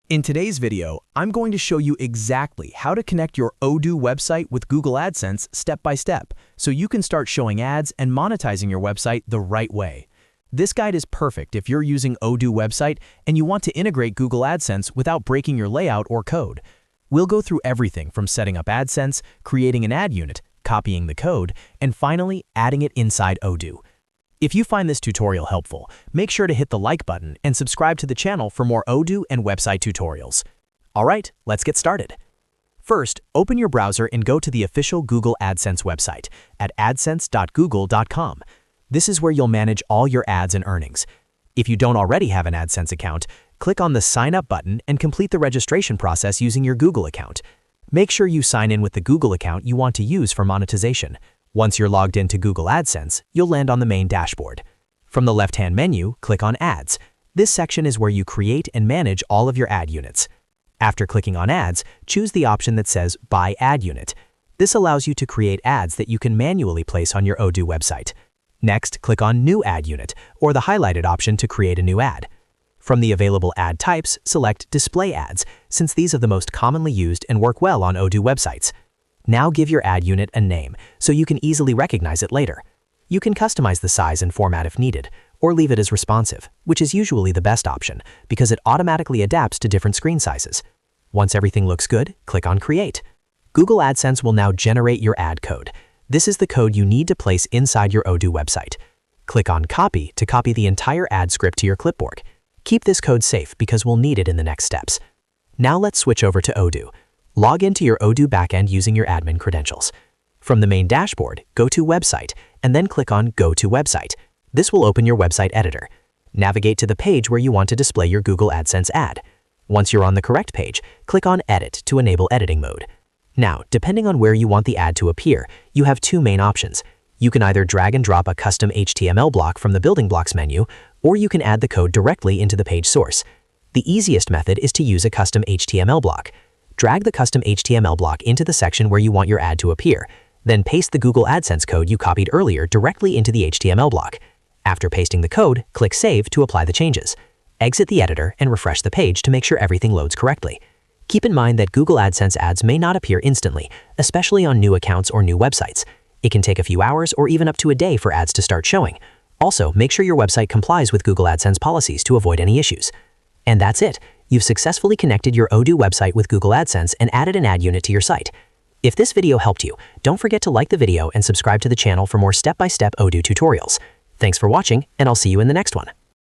In today's video, I'm going to show you exactly how to connect your Odoo website with Google AdSense step by step, so you can start showing ads and monetizing your website the right way. This guide is perfect if you're using Odoo website and you want to integrate Google AdSense without breaking your layout or code. We'll go through everything from setting up AdSense, creating an ad unit, copying the code, and finally adding it inside Odoo. If you find this tutorial helpful, make sure to hit the like button and subscribe to the channel for more Odoo and website tutorials. Alright, let's get started. First, open your browser and go to the official Google AdSense website at adsense.google.com. This is where you'll manage all your ads and earnings. If you don't already have an AdSense account, click on the Sign Up button and complete the registration process using your Google account. Make sure you sign in with the Google account you want to use for monetization. Once you're logged into Google AdSense, you'll land on the main dashboard. From the left-hand menu, click on Ads. This section is where you create and manage all of your ad units. After clicking on Ads, choose the option that says Buy Ad Unit. This allows you to create ads that you can manually place on your Odoo website. Next, click on New Ad Unit, or the highlighted option to create a new ad. From the available ad types, select Display Ads, since these are the most commonly used and work well on Odoo websites. Now give your ad unit a name so you can easily recognize it later. You can customize the size and format if needed, or leave it as responsive, which is usually the best option because it automatically adapts to different screen sizes. Once everything looks good, click on Create. Google AdSense will now generate your ad code. This is the code you need to place inside your Odoo website. Click on Copy to copy the entire ad script to your clipboard. Keep this code safe because we'll need it in the next steps. Now let's switch over to Odoo. Log into your Odoo backend using your admin credentials. From the main dashboard, go to Website, and then click on Go to Website. This will open your website editor. Navigate to the page where you want to display your Google AdSense ad. Once you're on the correct page, click on Edit to enable editing mode. Now, depending on where you want the ad to appear, you have two main options. You can either drag and drop a custom HTML block from the Building Blocks menu, or you can add the code directly into the page source. The easiest method is to use a custom HTML block. Drag the custom HTML block into the section where you want your ad to appear, then paste the Google AdSense code you copied earlier directly into the HTML block. After pasting the code, click Save to apply the changes. Exit the editor and refresh the page to make sure everything loads correctly. Keep in mind that Google AdSense ads may not appear instantly, especially on new accounts or new websites. It can take a few hours or even up to a day for ads to start showing. Also, make sure your website complies with Google AdSense policies to avoid any issues. And that's it. You've successfully connected your Odoo website with Google AdSense and added an ad unit to your site. If this video helped you, don't forget to like the video and subscribe to the channel for more step-by-step Odoo tutorials. Thanks for watching, and I'll see you in the next one.